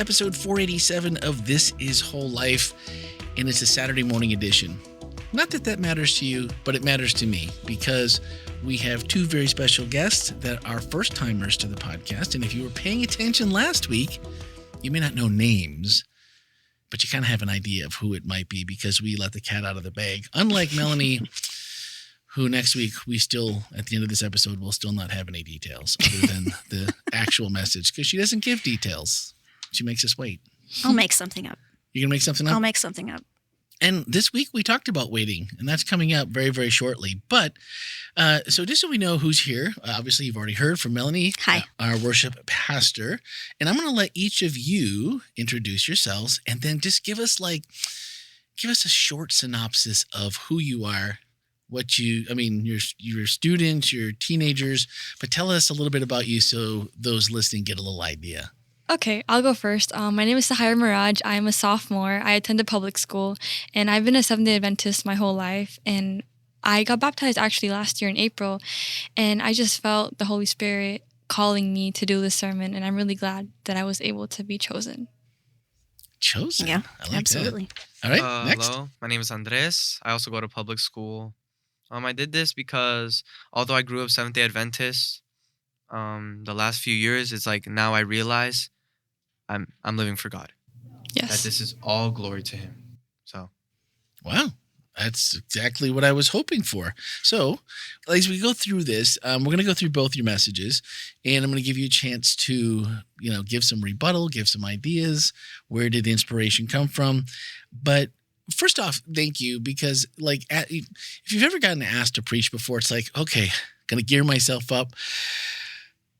episode 487 of This Is Whole Life, and it's a Saturday morning edition. Not that that matters to you, but it matters to me because we have two very special guests that are first-timers to the podcast, and if you were paying attention last week, you may not know names, but you kind of have an idea of who it might be because we let the cat out of the bag. Unlike Melanie, who next week we still, at the end of this episode, will still not have any details other than the actual message because she doesn't give details. She makes us wait. I'll make something up. You're going to make something up? I'll make something up. And this week we talked about waiting, and that's coming up very, very shortly. But so just so we know who's here, obviously you've already heard from Melanie, Hi. Our worship pastor. And I'm going to let each of you introduce yourselves and then just give us a short synopsis of who you are. You're students, you're teenagers, but tell us a little bit about you so those listening get a little idea. Okay, I'll go first. My name is Sahira Miraj. I'm a sophomore. I attended public school, and I've been a Seventh-day Adventist my whole life. And I got baptized actually last year in April, and I just felt the Holy Spirit calling me to do this sermon, and I'm really glad that I was able to be chosen. Chosen? Yeah, I like absolutely. That. All right, next. Hello, my name is Andres. I also go to public school. I did this because although I grew up Seventh-day Adventist, the last few years, it's like now I realize I'm living for God. Yes. That this is all glory to Him. So. Wow. That's exactly what I was hoping for. So as we go through this, we're going to go through both your messages, and I'm going to give you a chance to, give some rebuttal, give some ideas. Where did the inspiration come from? But first off, thank you, because if you've ever gotten asked to preach before, it's like, okay, going to gear myself up,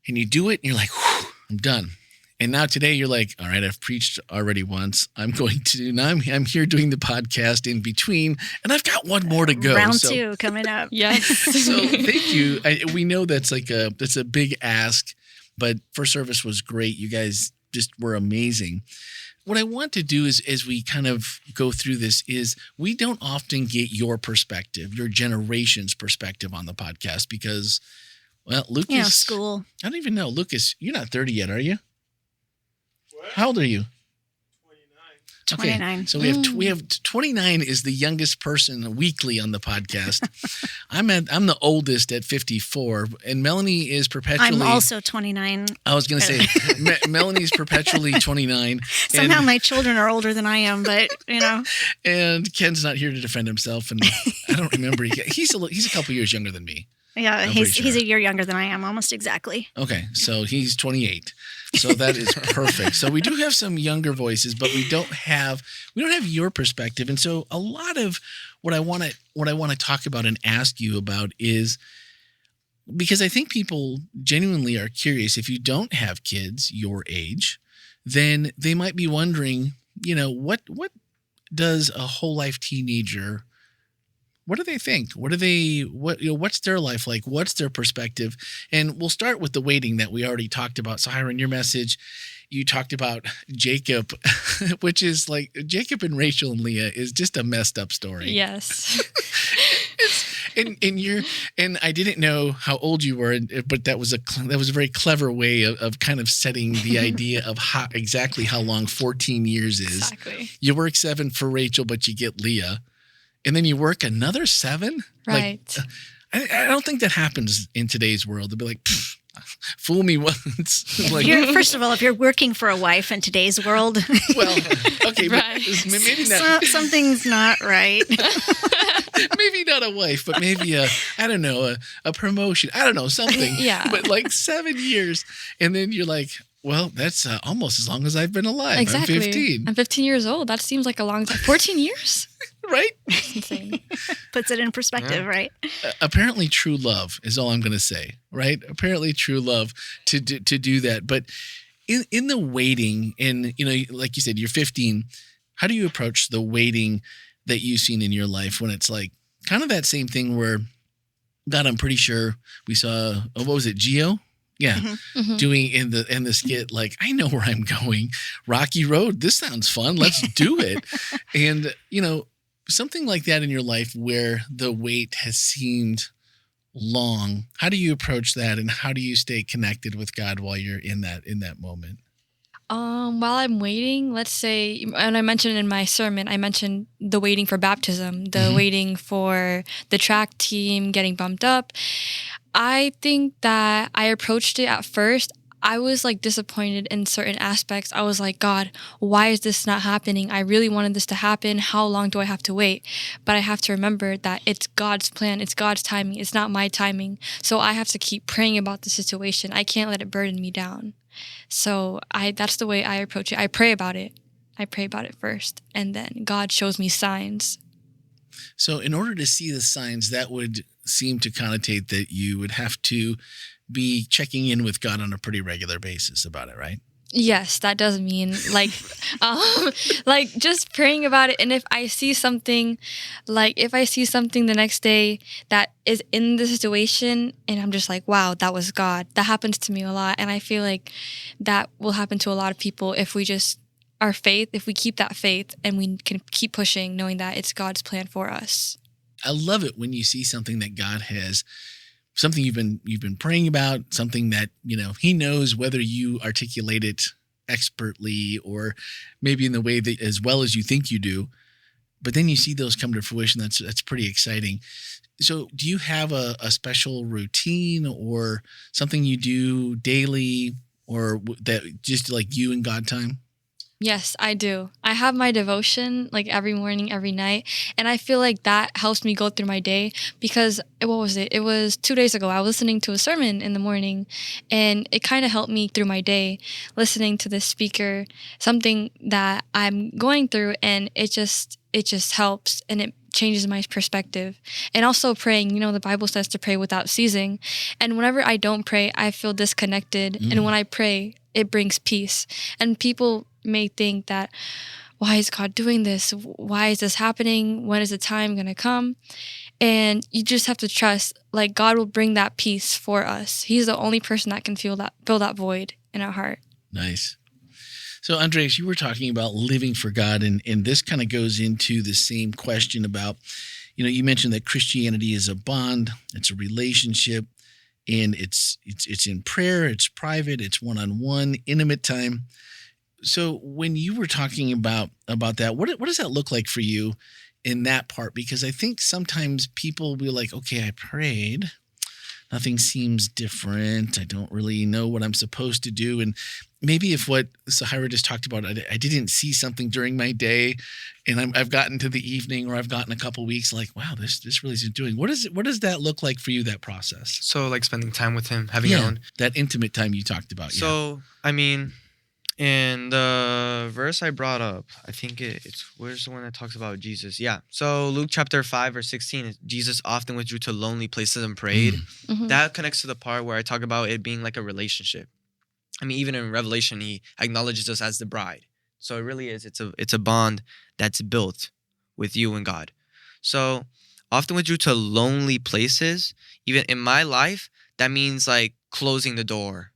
and you do it, and you're like, whew, I'm done. And now today you're like, all right, I've preached already once. I'm here doing the podcast in between, and I've got one more to go. Round two coming up. Yes. So thank you. We know that's a big ask, but first service was great. You guys just were amazing. What I want to do is, as we kind of go through this, is we don't often get your perspective, your generation's perspective on the podcast because, well, Lucas. School. I don't even know. Lucas, you're not 30 yet, are you? What? How old are you? 29. Okay, so we have 29 is the youngest person weekly on the podcast. I'm the oldest at 54, and Melanie is perpetually. I'm also 29. I was going to say Melanie's perpetually 29. Somehow my children are older than I am, but And Ken's not here to defend himself, and I don't remember. He's a couple years younger than me. Yeah, he's a year younger than I am, almost exactly. Okay, so he's 28. So that is perfect. So we do have some younger voices, but we don't have your perspective. And so a lot of what I want to talk about and ask you about is because I think people genuinely are curious. If you don't have kids your age, then they might be wondering, what does a whole life teenager, what do they think? What's their life like? What's their perspective? And we'll start with the waiting that we already talked about. So, Hiram, in your message, you talked about Jacob, which is like Jacob and Rachel and Leah is just a messed up story. Yes. And I didn't know how old you were, but that was a very clever way of kind of setting the idea of exactly how long 14 years is. Exactly. You work 7 for Rachel, but you get Leah. And then you work another 7? Right. I don't think that happens in today's world. They'll be like, fool me once. First of all, if you're working for a wife in today's world. Well, okay, right. But maybe not. Something's not right. Maybe not a wife, but maybe a promotion. I don't know, something. Yeah. But 7 years. And then you're like, well, that's almost as long as I've been alive. Exactly. I'm 15. I'm 15 years old. That seems like a long time. 14 years? Right? That's insane. Puts it in perspective, right? Apparently true love is all I'm going to say, right? Apparently true love to do that. But in the waiting, and, like you said, you're 15. How do you approach the waiting that you've seen in your life when it's like kind of that same thing where, God, I'm pretty sure we saw, what was it, Geo? Yeah. Mm-hmm. Doing in the skit, like, I know where I'm going. Rocky Road. This sounds fun. Let's do it. And, something like that in your life where the wait has seemed long. How do you approach that? And how do you stay connected with God while you're in that moment? While I'm waiting, let's say, and I mentioned in my sermon, I mentioned the waiting for baptism, the Mhm. waiting for the track team getting bumped up. I think that I approached it at first. I was like disappointed in certain aspects. I was like, God, why is this not happening? I really wanted this to happen. How long do I have to wait? But I have to remember that it's God's plan, it's God's timing, it's not my timing. So I have to keep praying about the situation. I can't let it burden me down. So that's the way I approach it. I pray about it. I pray about it first, and then God shows me signs. So, in order to see the signs, that would seem to connotate that you would have to be checking in with God on a pretty regular basis about it, right? Yes, that does mean um, like just praying about it. And if I see something, the next day that is in the situation, and I'm just like, wow, that was God. That happens to me a lot, and I feel like that will happen to a lot of people if we just if we keep that faith and we can keep pushing, knowing that it's God's plan for us. I love it when you see something that God has, something you've been praying about, something that, he knows whether you articulate it expertly or maybe in the way that as well as you think you do, but then you see those come to fruition. That's pretty exciting. So do you have a special routine or something you do daily or that just like you and God time? Yes, I do. I have my devotion like every morning, every night, and I feel like that helps me go through my day because what was it? It was 2 days ago. I was listening to a sermon in the morning, and it kind of helped me through my day, listening to this speaker, something that I'm going through, and it just helps and it changes my perspective. And also praying, the Bible says to pray without ceasing. And whenever I don't pray, I feel disconnected. And when I pray, it brings peace. And people may think that, why is God doing this? Why is this happening? When is the time going to come? And you just have to trust, like, God will bring that peace for us. He's the only person that can fill that void in our heart. Nice. So, Andres, you were talking about living for God, and this kind of goes into the same question about, you mentioned that Christianity is a bond, it's a relationship, and it's in prayer, it's private, it's one-on-one, intimate time. So, when you were talking about that, what does that look like for you in that part? Because I think sometimes people will be like, okay, I prayed. Nothing seems different. I don't really know what I'm supposed to do. And maybe if what Sahira just talked about, I didn't see something during my day and I've gotten to the evening or I've gotten a couple weeks like, wow, this really isn't doing. What does that look like for you, that process? So like spending time with him, having your own. That intimate time you talked about. So, I mean, in the verse I brought up, I think it's where's the one that talks about Jesus? Yeah. So Luke chapter 5 verse 16, Jesus often withdrew to lonely places and prayed. Mhm. That connects to the part where I talk about it being like a relationship. I mean, even in Revelation, he acknowledges us as the bride. So it really is. It's a bond that's built with you and God. So often withdrew to lonely places. Even in my life, that means like closing the door.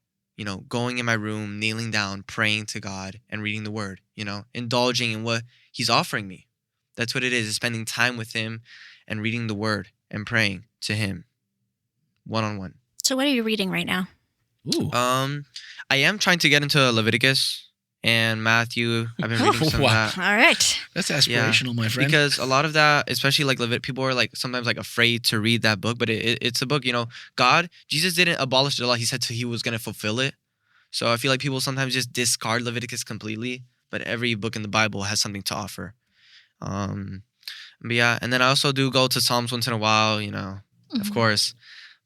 Going in my room, kneeling down, praying to God and reading the word, indulging in what he's offering me. That's what it is spending time with him and reading the word and praying to him one-on-one. So what are you reading right now? Ooh. I am trying to get into Leviticus and Matthew. I've been reading some of that. All right. That's aspirational, my friend. Because a lot of that, especially like people are like sometimes like afraid to read that book, but it's a book, Jesus didn't abolish the law. He said he was going to fulfill it. So I feel like people sometimes just discard Leviticus completely, but every book in the Bible has something to offer. But yeah, and then I also do go to Psalms once in a while, of course.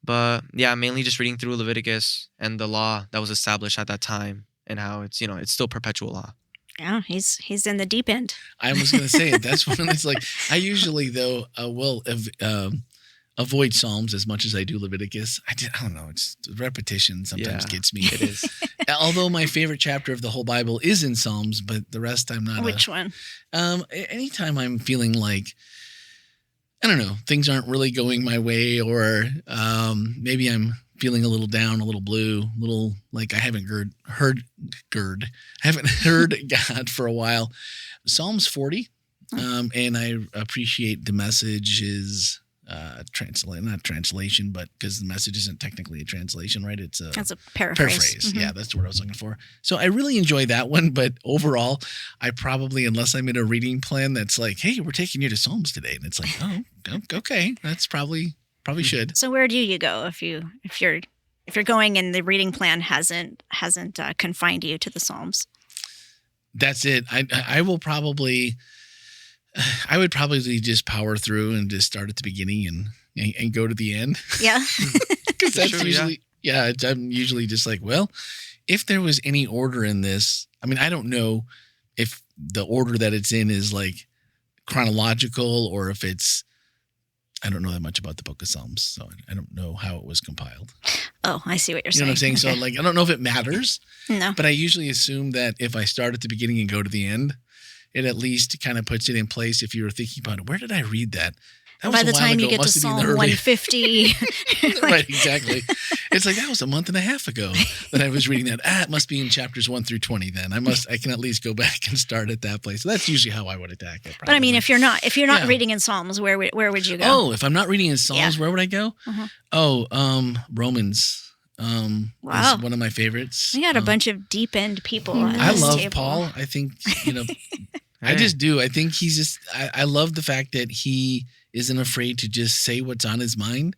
But yeah, mainly just reading through Leviticus and the law that was established at that time and how it's, it's still perpetual law. Yeah, he's in the deep end. I was going to say it. That's one. It's like I usually though will avoid Psalms as much as I do Leviticus. I don't know. It's repetition sometimes gets me. It is. Although my favorite chapter of the whole Bible is in Psalms, but the rest I'm not. Which one? Anytime I'm feeling like, I don't know, things aren't really going my way, or maybe I'm feeling a little down, a little blue, a little like I haven't heard God for a while. Psalms 40, and I appreciate the message is not translation, but because the message isn't technically a translation, right? It's That's a paraphrase. Mm-hmm. Yeah, that's the word I was looking for. So I really enjoy that one, but overall, I probably, unless I'm in a reading plan that's like, hey, we're taking you to Psalms today, and it's like, oh, okay, that's probably should. So where do you go if you're going and the reading plan hasn't confined you to the Psalms? That's it. I would probably just power through and just start at the beginning and go to the end. Yeah. Because that's usually, I'm usually just like, well, if there was any order in this, I mean, I don't know if the order that it's in is like chronological or if I don't know that much about the Book of Psalms, so I don't know how it was compiled. Oh, I see what you're saying. You know what I'm saying? Okay. So like, I don't know if it matters. No. But I usually assume that if I start at the beginning and go to the end, it at least kind of puts it in place. If you were thinking about it, where did I read that? By the time you get to Psalm 150. Right, exactly. It's like, that was a month and a half ago that I was reading that. It must be in chapters 1 through 20 then. I can at least go back and start at that place. So that's usually how I would attack it. Probably. But I mean, if you're not reading in Psalms, where would you go? Oh, if I'm not reading in Psalms, where would I go? Uh-huh. Oh, Romans. Wow. Is one of my favorites. We got a bunch of deep end people at I this love table. Paul. I think, I just do. I think he's just, I love the fact that he isn't afraid to just say what's on his mind.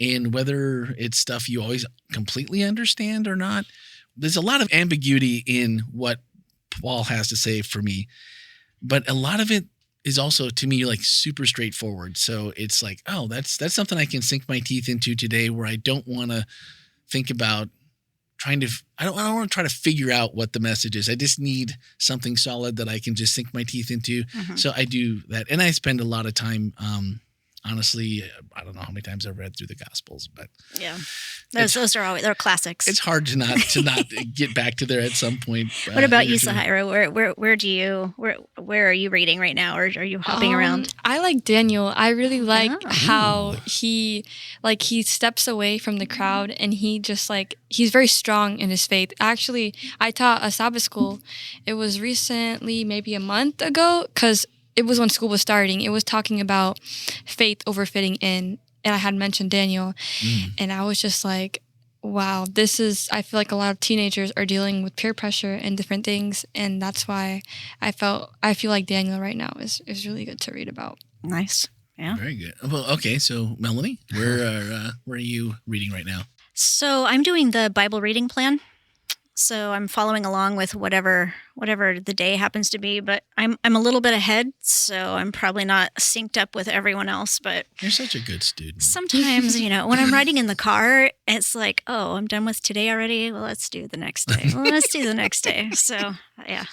And whether it's stuff you always completely understand or not, there's a lot of ambiguity in what Paul has to say for me. But a lot of it is also, to me, like super straightforward. So it's like, oh, that's something I can sink my teeth into today, where I don't want to think about I don't want to try to figure out what the message is. I just need something solid that I can just sink my teeth into. Mm-hmm. So I do that. And I spend a lot of time, honestly, I don't know how many times I've read through the Gospels, but yeah, those are always, they're classics. It's hard to not get back to there at some point. What about you, Sahira? Where are you reading right now, or are you hopping around? I like Daniel. I really like how he steps away from the crowd, and he just he's very strong in his faith. Actually, I taught a Sabbath school. It was recently, maybe a month ago, because it was when school was starting. It was talking about faith over fitting in. And I had mentioned Daniel. And I was just like, wow, I feel like a lot of teenagers are dealing with peer pressure and different things. And that's why I feel like Daniel right now is really good to read about. Nice. Yeah. Very good. Well, okay. So Melanie, where are you reading right now? So I'm doing the Bible reading plan. So I'm following along with whatever the day happens to be, but I'm a little bit ahead, so I'm probably not synced up with everyone else. But you're such a good student. Sometimes, when I'm riding in the car, it's like, oh, I'm done with today already. Well, let's do the next day. So yeah.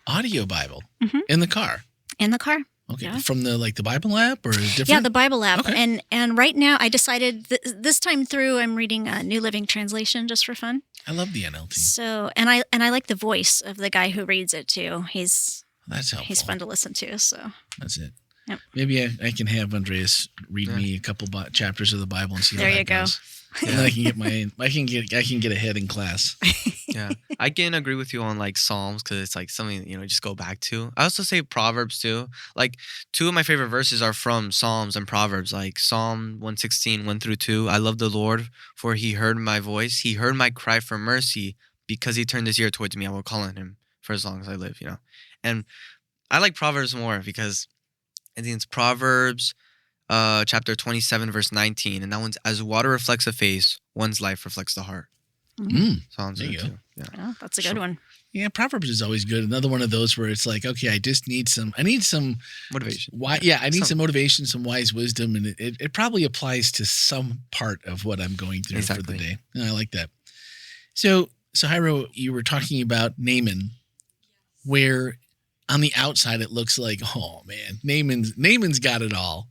Audio Bible in the car. In the car. Okay, yeah. From the Bible app or different? Yeah, the Bible app. Okay. And right now I decided this time through I'm reading a New Living Translation just for fun. I love the NLT. So and I like the voice of the guy who reads it too. That's helpful. He's fun to listen to. So that's it. Yep. Maybe I can have Andreas read me a couple chapters of the Bible and see how that goes. And then I can get ahead in class. Yeah, I can agree with you on Psalms because it's something just go back to. I also say Proverbs too. Two of my favorite verses are from Psalms and Proverbs, like Psalm 116, 1 through 2. I love the Lord, for he heard my voice. He heard my cry for mercy. Because he turned his ear towards me, I will call on him for as long as I live. And I like Proverbs more because I think it's Proverbs chapter 27, verse 19. And that one's, as water reflects a face, one's life reflects the heart. Sounds good too. Yeah. Oh, that's a good one. Yeah, Proverbs is always good. Another one of those where it's like, okay, I need some motivation. I need some motivation, some wise wisdom, and it probably applies to some part of what I'm going through for the day. And I like that. So Hiro, you were talking about Naaman, where on the outside it looks like, oh man, Naaman's got it all.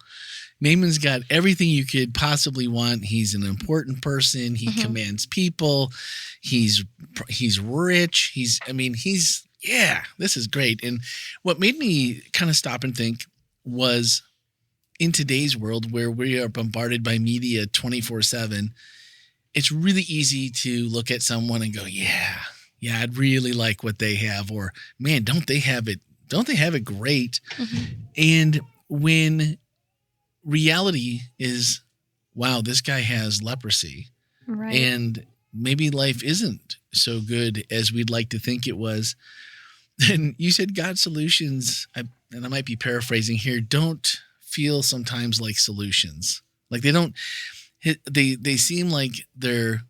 Naaman's got everything you could possibly want. He's an important person. He commands people. He's rich. This is great. And what made me kind of stop and think was, in today's world where we are bombarded by media 24/7, it's really easy to look at someone and go, yeah, I'd really like what they have, or man, don't they have it great? And when reality is, wow, this guy has leprosy. Right. And maybe life isn't so good as we'd like to think it was. And you said God's solutions, and I might be paraphrasing here, don't feel sometimes like solutions. Like they seem like they're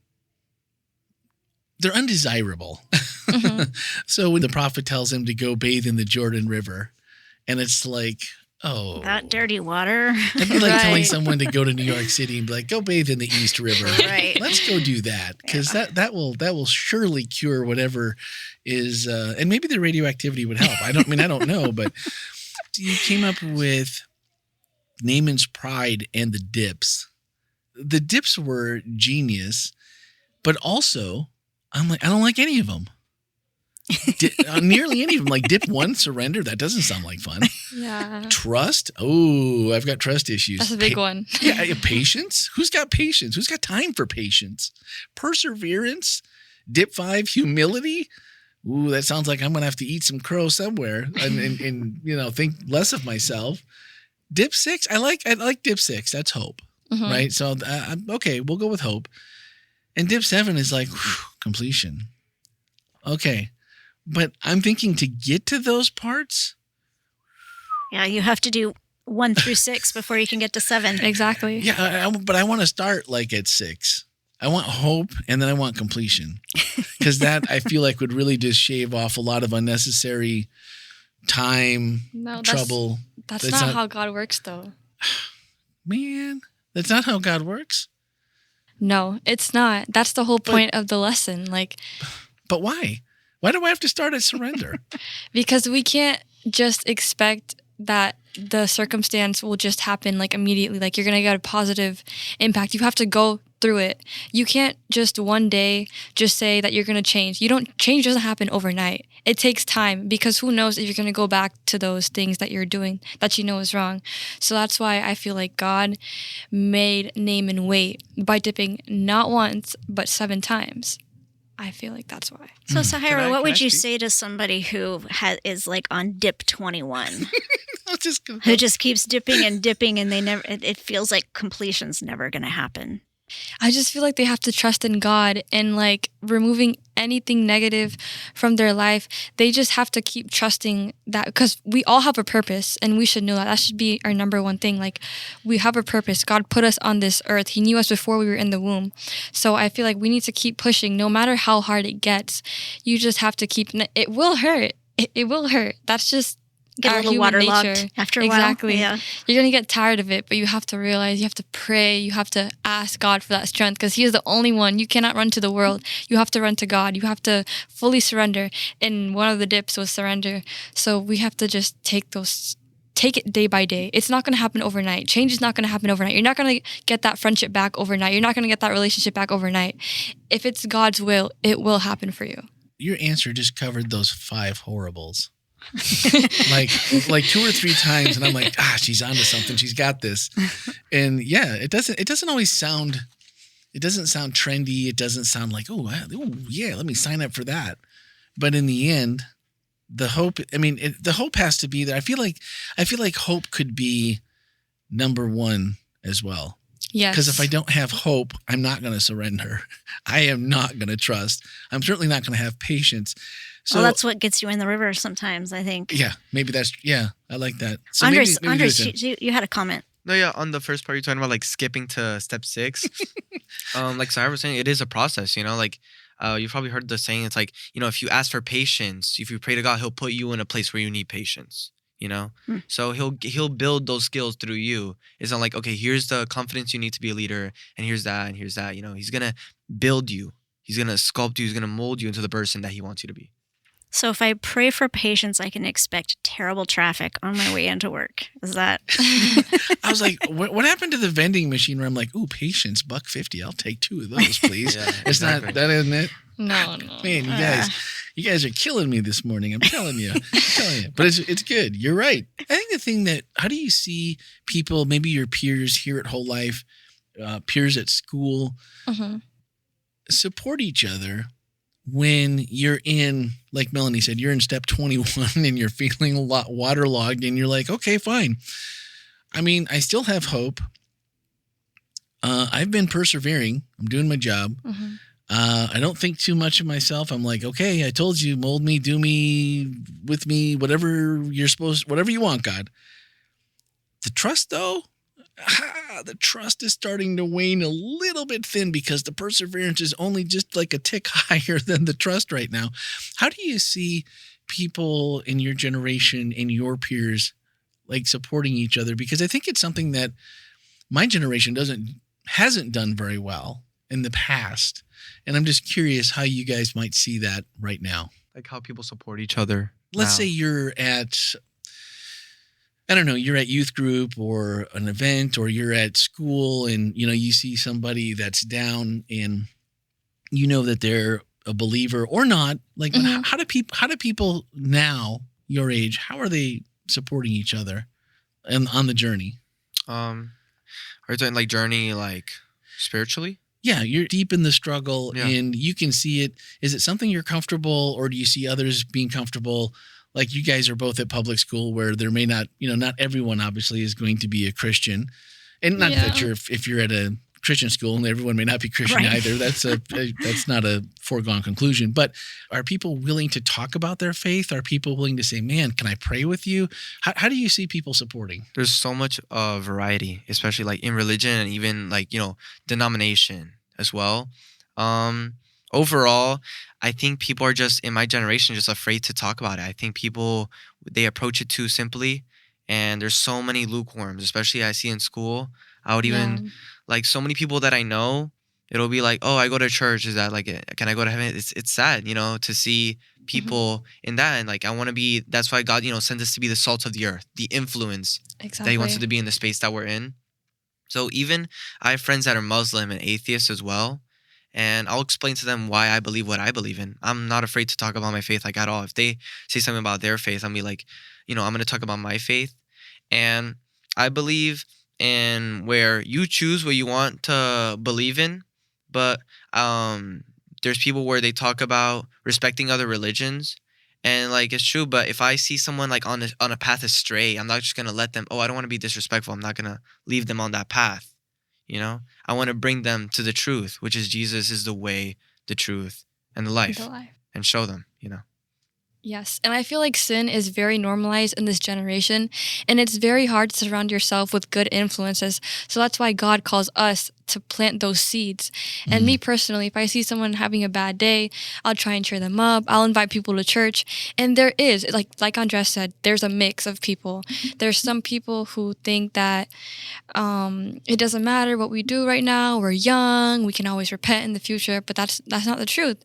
undesirable. Mhm. So when the prophet tells him to go bathe in the Jordan River, and it's like, oh, That dirty water. it'd be like telling Right. someone to go to New York City and be like, go bathe in the East River. Right. Let's go do that, because that will surely cure whatever is, and maybe the radioactivity would help. I don't know, but you came up with Naaman's pride and the dips. The dips were genius, but also I'm like, I don't like any of them. Nearly any of them. Like dip 1, surrender. That doesn't sound like fun. Yeah. Trust. Oh, I've got trust issues. That's a big one. Yeah, patience. Who's got patience? Who's got time for patience? Perseverance. Dip 5, humility. Ooh, that sounds like I'm gonna have to eat some crow somewhere and think less of myself. Dip 6. I like dip 6. That's hope, Mhm. right? So okay, we'll go with hope. And dip 7 is like completion. Okay, but I'm thinking to get to those parts. Yeah, you have to do 1 through 6 before you can get to 7. Exactly. Yeah, but I want to start like at 6. I want hope, and then I want completion, because that I feel like would really just shave off a lot of unnecessary time, No, trouble. That's not how God works, though. Man, that's not how God works. No, it's not. That's the whole point of the lesson. Like, But why? Why do I have to start at surrender? because we can't just expect that the circumstance will just happen like immediately. Like you're going to get a positive impact. You have to go through it. You can't just one day just say that you're going to change. Change doesn't happen overnight. It takes time, because who knows if you're going to go back to those things that you're doing that you know is wrong. So that's why I feel like God made Naaman wait by dipping not once, but 7 times. I feel like that's why. So, Sahara, what can would I you speak? say to somebody who is like on dip 21, I'm just gonna who just keeps dipping and dipping, and it feels like completion's never going to happen? I just feel like they have to trust in God, and like removing anything negative from their life. They just have to keep trusting that, because we all have a purpose, and we should know that. That should be our number one thing. Like, we have a purpose. God put us on this earth. He knew us before we were in the womb. So I feel like we need to keep pushing no matter how hard it gets. You just have to keep, it will hurt. It will hurt. That's just Get a our little human waterlogged nature. after a while. Exactly. Yeah. You're going to get tired of it, but you have to realize, you have to pray, you have to ask God for that strength, because He is the only one. You cannot run to the world. You have to run to God. You have to fully surrender. And one of the dips was surrender. So we have to just take it day by day. It's not going to happen overnight. Change is not going to happen overnight. You're not going to get that friendship back overnight. You're not going to get that relationship back overnight. If it's God's will, it will happen for you. Your answer just covered those 5 horribles. like 2 or 3 times, and I'm like, she's onto something. She's got this. And yeah, it doesn't always sound. It doesn't sound trendy. It doesn't sound like, yeah, let me sign up for that. But in the end, the hope. I mean, the hope has to be there. I feel like hope could be number 1 as well. Yes. Because if I don't have hope, I'm not going to surrender. I am not going to trust. I'm certainly not going to have patience. So Well, that's what gets you in the river sometimes, I think. yeah, maybe I like that. So Andres, maybe you had a comment. No, yeah, on the first part you're talking about like skipping to step 6. Like Sarah was saying, it is a process, like you've probably heard the saying, it's like, if you ask for patience, if you pray to God, He'll put you in a place where you need patience. So he'll build those skills through you. It's not like, okay, here's the confidence you need to be a leader, and here's that, and here's that. He's gonna build you. He's gonna sculpt you. He's gonna mold you into the person that He wants you to be. So if I pray for patience, I can expect terrible traffic on my way into work. Is that? I was like, what happened to the vending machine where I'm like, ooh, patience, $1.50. I'll take 2 of those, please. Yeah, It's exactly. not that, isn't it? No. Man, you guys are killing me this morning. I'm telling you. But it's good. You're right. I think the thing how do you see people, maybe your peers here at WholeLife, peers at school, Mhm. support each other when you're in, like Melanie said, you're in step 21 and you're feeling a lot waterlogged, and you're like, okay, fine. I mean, I still have hope. I've been persevering. I'm doing my job. Mhm. I don't think too much of myself. I'm like, okay, I told you, mold me, do me, with me, whatever whatever you want, God. The trust, though, the trust is starting to wane a little bit thin because the perseverance is only just like a tick higher than the trust right now. How do you see people in your generation and your peers like supporting each other? Because I think it's something that my generation hasn't done very well in the past. And I'm just curious how you guys might see that right now. Like how people support each other. Let's now. say you're at, I don't know, you're at youth group or an event, or you're at school and, you see somebody that's down and you know that they're a believer or not. Like, but Mhm. how do people now, your age, how are they supporting each other and on the journey? Are you talking like journey, like spiritually? Yeah, you're deep in the struggle and you can see it. Is it something you're comfortable, or do you see others being comfortable? Like you guys are both at public school where there may not, not everyone obviously is going to be a Christian. And not that if you're at a Christian school and everyone may not be Christian either. That's not a foregone conclusion. But are people willing to talk about their faith? Are people willing to say, man, can I pray with you? How do you see people supporting? There's so much variety, especially like in religion and even like, denomination as well. Overall, I think people are just in my generation just afraid to talk about it. I think people, they approach it too simply, and there's so many lukewarms, especially I see in school. I would even like so many people that I know, it'll be like, oh, I go to church. Is that like, can I go to heaven? It's sad, to see people in that. And like, I want to be, that's why God, sends us to be the salt of the earth, the influence that he wants us to be in the space that we're in. So even I have friends that are Muslim and atheists as well. And I'll explain to them why I believe what I believe in. I'm not afraid to talk about my faith like at all. If they say something about their faith, I'm be like, I'm going to talk about my faith. And I believe in where you choose what you want to believe in. But there's people where they talk about respecting other religions. And like, it's true. But if I see someone like on a path astray, I'm not just going to let them, I don't want to be disrespectful. I'm not going to leave them on that path. I want to bring them to the truth, which is Jesus is the way, the truth, and the life. And show them, Yes, and I feel like sin is very normalized in this generation, and it's very hard to surround yourself with good influences. So that's why God calls us to plant those seeds. And me personally, if I see someone having a bad day, I'll try and cheer them up. I'll invite people to church. And there is, like Andres said, there's a mix of people. There's some people who think that it doesn't matter what we do right now. We're young. We can always repent in the future. But that's not the truth.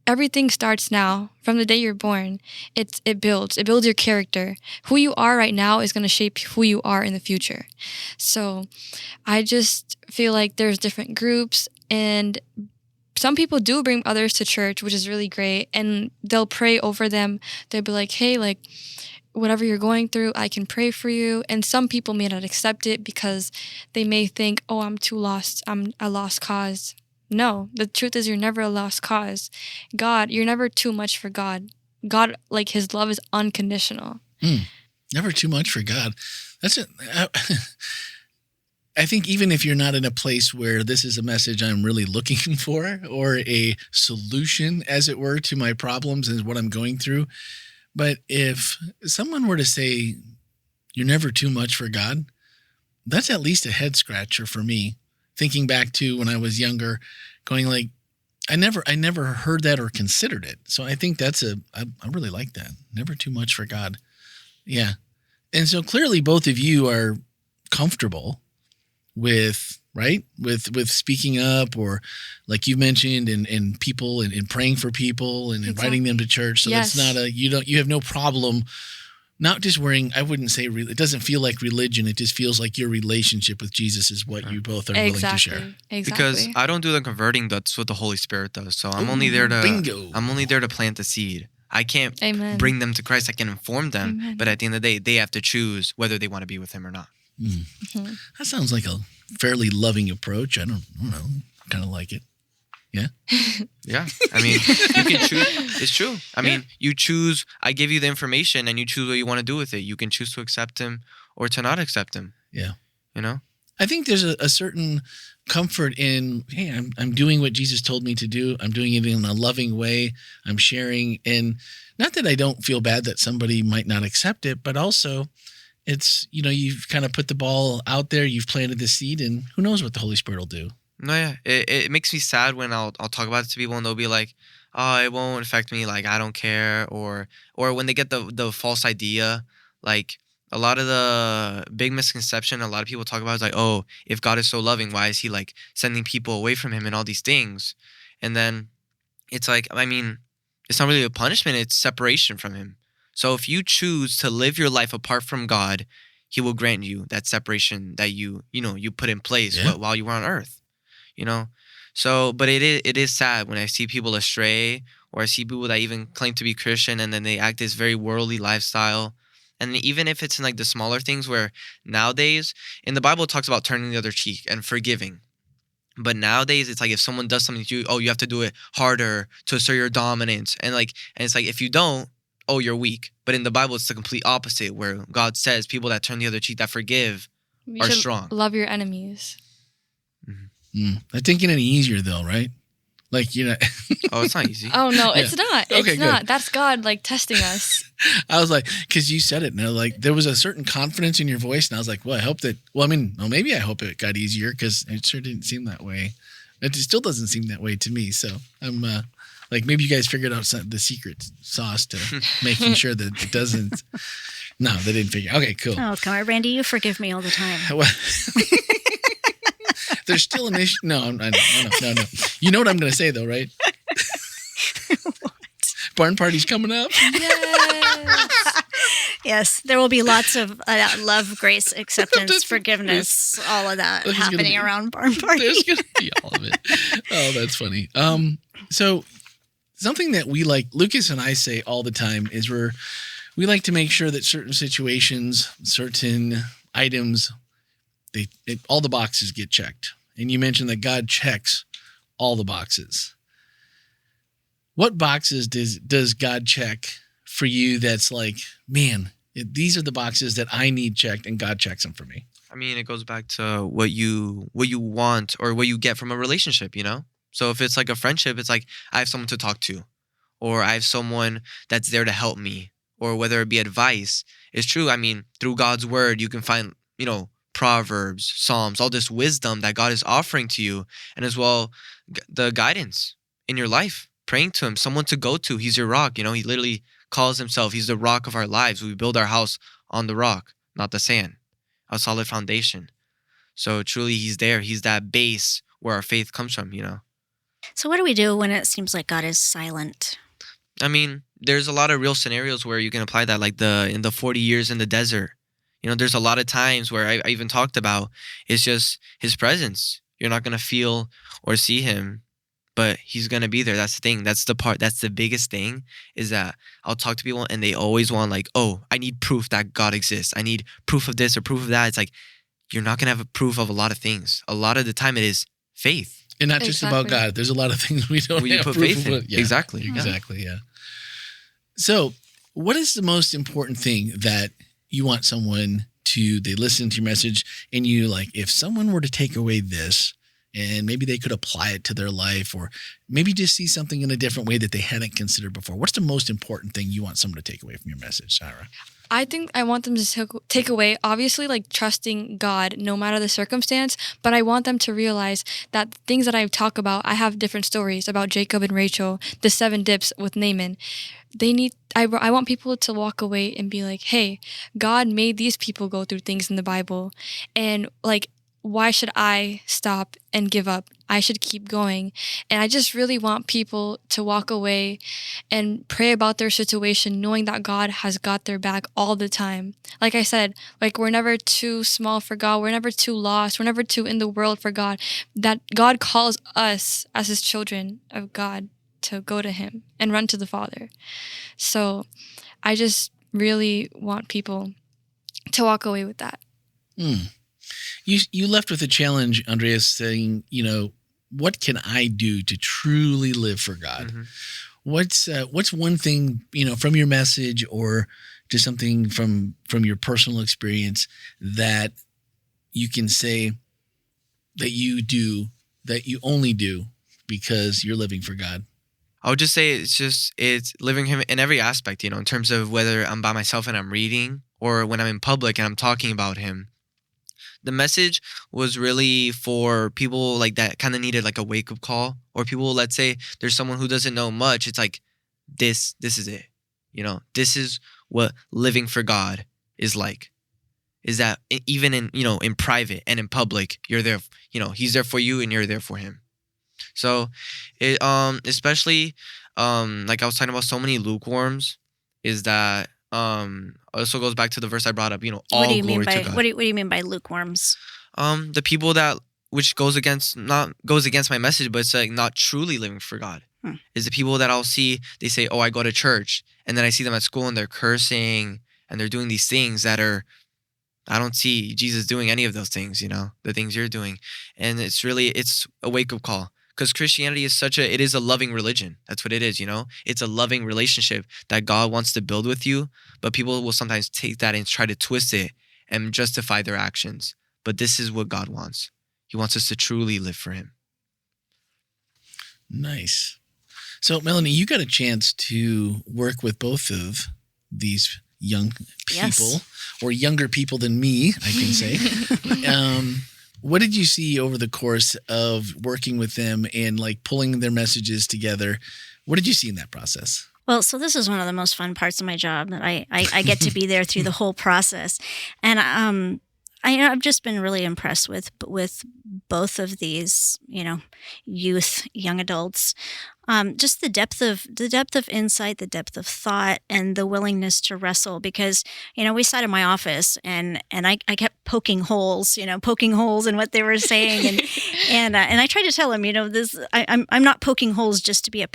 Everything starts now. From the day you're born, it builds your character. Who you are right now is going to shape who you are in the future. So I just feel like there's different groups, and some people do bring others to church, which is really great, and they'll pray over them. They'll be like, hey, like, whatever you're going through, I can pray for you. And some people may not accept it because they may think, oh, I'm too lost. I'm a lost cause. No, the truth is you're never a lost cause. God, you're never too much for God. God, like, his love is unconditional. Never too much for God. That's it. I think even if you're not in a place where this is a message I'm really looking for, or a solution, as it were, to my problems and what I'm going through, but if someone were to say, you're never too much for God, that's at least a head scratcher for me. Thinking back to when I was younger, going like, I never heard that or considered it. So I think I really like that. Never too much for God. Yeah. And so clearly both of you are comfortable with, right? With speaking up, or like you mentioned, and people and praying for people and inviting them to church. So that's not you have no problem. Not just wearing, I wouldn't say, it doesn't feel like religion. It just feels like your relationship with Jesus is what you both are willing to share. Exactly. Because I don't do the converting. That's what the Holy Spirit does. So I'm only there to plant the seed. I can't bring them to Christ. I can inform them. But at the end of the day, they have to choose whether they want to be with him or not. That sounds like a fairly loving approach. I don't know. I kind of like it. Yeah. Yeah. I mean, you can choose. It's true. I mean, you choose. I give you the information and you choose what you want to do with it. You can choose to accept him or to not accept him. Yeah. You know? I think there's a certain comfort in, hey, I'm doing what Jesus told me to do. I'm doing it in a loving way. I'm sharing. And not that I don't feel bad that somebody might not accept it, but also it's, you've kind of put the ball out there. You've planted the seed, and who knows what the Holy Spirit will do. No, yeah. It makes me sad when I'll talk about it to people and they'll be like, oh, it won't affect me. Like, I don't care. Or when they get the false idea, like a lot of the big misconception a lot of people talk about is like, oh, if God is so loving, why is he like sending people away from him and all these things? And then it's like, I mean, it's not really a punishment. It's separation from him. So if you choose to live your life apart from God, he will grant you that separation that you put in place while you were on earth. So but it is sad when I see people astray, or I see people that even claim to be Christian and then they act this very worldly lifestyle. And even if it's in like the smaller things, where nowadays in the Bible it talks about turning the other cheek and forgiving, but nowadays it's like if someone does something to you, you have to do it harder to assert your dominance, and it's like if you don't, you're weak. But in the Bible it's the complete opposite, where God says people that turn the other cheek, that forgive, are strong. Love your enemies. I think it any easier though, right? Like, Oh, it's not easy. Oh no, it's not. Okay, it's not. That's God like testing us. I was like, because you said it, and like there was a certain confidence in your voice, and I was like, well, I hope that. Well, I mean, maybe I hope it got easier, because it sure didn't seem that way. It still doesn't seem that way to me. So I'm like, maybe you guys figured out the secret sauce to making sure that it doesn't. No, they didn't figure. Okay, cool. Oh, come on, Randy, you forgive me all the time. Well, there's still an issue. No. You know what I'm going to say, though, right? What? Barn party's coming up. Yes. Yes, there will be lots of love, grace, acceptance, forgiveness, all of that happening around barn party. There's going to be all of it. Oh, that's funny. So something that we like, Lucas and I say all the time, is we like to make sure that certain situations, certain items, all the boxes get checked. And you mentioned that God checks all the boxes. What boxes does God check for you that's like, man, these are the boxes that I need checked, and God checks them for me? I mean, it goes back to what you want or what you get from a relationship, So if it's like a friendship, it's like I have someone to talk to, or I have someone that's there to help me, or whether it be advice. It's true. I mean, through God's word, you can find, Proverbs, Psalms, all this wisdom that God is offering to you, and as well the guidance in your life, praying to him, someone to go to. He's your rock. He literally calls himself, he's the rock of our lives. We build our house on the rock, not the sand, a solid foundation. So truly he's there. He's that base where our faith comes from, So what do we do when it seems like God is silent? I mean, there's a lot of real scenarios where you can apply that, like in the 40 years in the desert. There's a lot of times where I even talked about, it's just his presence. You're not going to feel or see him, but he's going to be there. That's the thing. That's the biggest thing, is that I'll talk to people and they always want like, oh, I need proof that God exists. I need proof of this or proof of that. It's like, you're not going to have a proof of a lot of things. A lot of the time it is faith. And not just about God. There's a lot of things we don't have put proof faith in. of. Yeah, Exactly. Yeah. So what is the most important thing that you want someone they listen to your message, and you like, if someone were to take away this and maybe they could apply it to their life, or maybe just see something in a different way that they hadn't considered before, what's the most important thing you want someone to take away from your message, Sarah? I think I want them to take away, obviously, like trusting God no matter the circumstance, but I want them to realize that things that I talk about, I have different stories about Jacob and Rachel, the 7 dips with Naaman. I want people to walk away and be like, hey, God made these people go through things in the Bible, and like, why should I stop and give up? I should keep going. And I just really want people to walk away and pray about their situation, knowing that God has got their back all the time. Like I said, like, we're never too small for God. We're never too lost. We're never too in the world for God. That God calls us as his children of God to go to him and run to the Father. So I just really want people to walk away with that. You left with a challenge, Andreas, saying, what can I do to truly live for God? Mm-hmm. What's one thing, from your message or just something from your personal experience that you can say that you only do because you're living for God? I would just say it's living him in every aspect, in terms of whether I'm by myself and I'm reading or when I'm in public and I'm talking about him. The message was really for people like that kind of needed like a wake up call, or people, let's say there's someone who doesn't know much. It's like, this is it. This is what living for God is like. Is that even in private and in public, you're there, he's there for you and you're there for him. So it especially like I was talking about so many lukewarms, is that also goes back to the verse I brought up, all glory to God. What do you mean by lukewarms? The people that, which goes against my message, but it's like not truly living for God. Is the people that I'll see, they say, oh, I go to church, and then I see them at school and they're cursing and they're doing these things that are, I don't see Jesus doing any of those things, the things you're doing. And it's a wake-up call, because Christianity is it is a loving religion. That's what it is, It's a loving relationship that God wants to build with you, but people will sometimes take that and try to twist it and justify their actions. But this is what God wants. He wants us to truly live for him. Nice. So, Melanie, you got a chance to work with both of these young people, or younger people than me, I can say. What did you see over the course of working with them and like pulling their messages together? What did you see in that process? Well, so this is one of the most fun parts of my job, that I get to be there through the whole process. And I've just been really impressed with both of these, youth, young adults. Just the depth of insight, the depth of thought, and the willingness to wrestle. Because we sat in my office and I kept poking holes in what they were saying, and I tried to tell them, this I'm not poking holes just to be a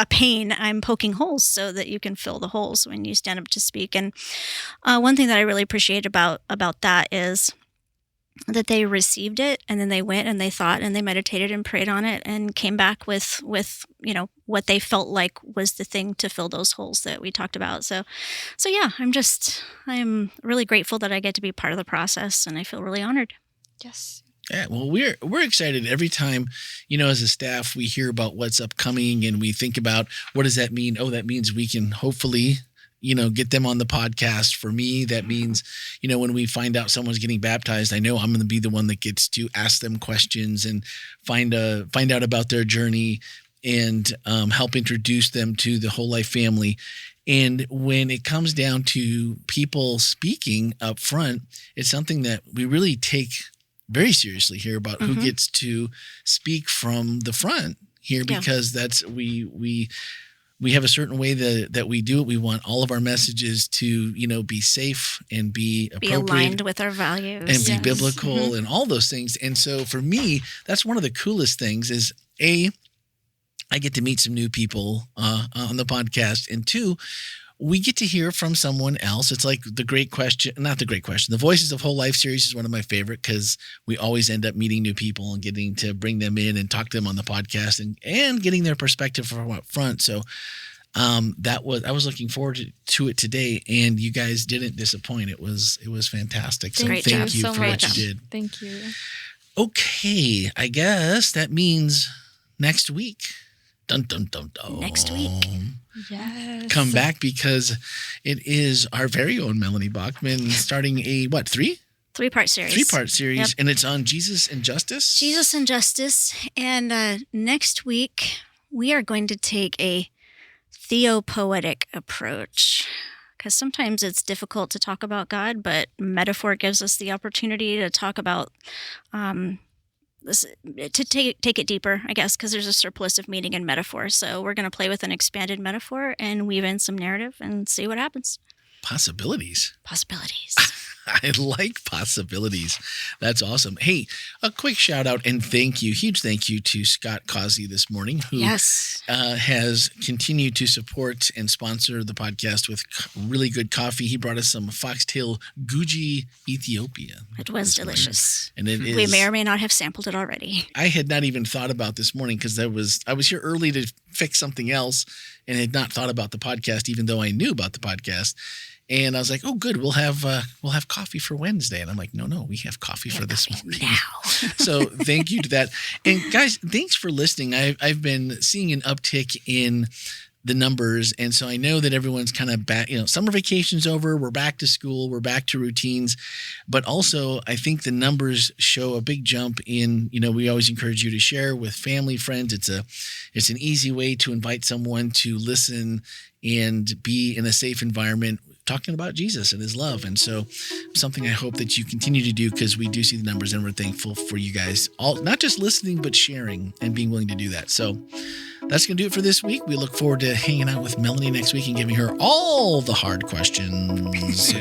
pain. I'm poking holes so that you can fill the holes when you stand up to speak. And one thing that I really appreciate about that is that they received it, and then they went and they thought and they meditated and prayed on it and came back with what they felt like was the thing to fill those holes that we talked about. So yeah, I'm really grateful that I get to be part of the process, and I feel really honored. Yes. Yeah, well, we're excited every time, as a staff, we hear about what's upcoming and we think about, what does that mean? Oh, that means we can hopefully get them on the podcast. For me, that means, when we find out someone's getting baptized, I know I'm going to be the one that gets to ask them questions and find out about their journey and help introduce them to the WholeLife family. And when it comes down to people speaking up front, it's something that we really take very seriously here about who gets to speak from the front here, because that's we have a certain way that we do it. We want all of our messages to, be safe and be appropriate, aligned with our values, and be biblical and all those things. And so for me, that's one of the coolest things is, A, I get to meet some new people on the podcast, and 2, we get to hear from someone else. It's like the Voices of WholeLife series is one of my favorite, because we always end up meeting new people and getting to bring them in and talk to them on the podcast and getting their perspective from up front. So I was looking forward to it today, and you guys didn't disappoint. It was fantastic. So thank you for what you did. Thank you. Okay, I guess that means next week. Dun, dun, dun, dun. Next week. Yes. Come back, because it is our very own Melanie Bockmann starting a three-part series. Yep. And it's on Jesus and Justice. Jesus and Justice. And next week we are going to take a theopoetic approach, because sometimes it's difficult to talk about God, but metaphor gives us the opportunity to talk about to take it deeper, I guess, because there's a surplus of meaning in metaphor. So we're going to play with an expanded metaphor and weave in some narrative and see what happens. Possibilities. I like possibilities. That's awesome. Hey, a quick shout out and huge thank you to Scott Causey this morning, who Yes. has continued to support and sponsor the podcast with really good coffee. He brought us some Foxtail Guji Ethiopia. It was this morning. delicious. And it is. We may or may not have sampled it already. I had not even thought about this morning because I was here early to fix something else and had not thought about the podcast, even though I knew about the podcast. And I was like, "Oh, good. We'll have coffee for Wednesday." And I'm like, "No, we have coffee for this morning now." So thank you to that. And guys, thanks for listening. I've been seeing an uptick in the numbers, and so I know that everyone's kind of back. Summer vacation's over. We're back to school. We're back to routines. But also, I think the numbers show a big jump in. We always encourage you to share with family, friends. It's an easy way to invite someone to listen and be in a safe environment, talking about Jesus and his love. And so something I hope that you continue to do, because we do see the numbers and we're thankful for you guys, all not just listening, but sharing and being willing to do that. So that's going to do it for this week. We look forward to hanging out with Melanie next week and giving her all the hard questions.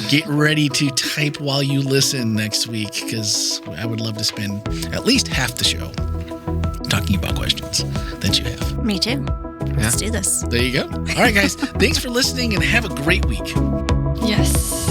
Get ready to type while you listen next week, because I would love to spend at least half the show talking about questions that you have. Me too. Let's do this. There you go. All right, guys. Thanks for listening and have a great week. Yes.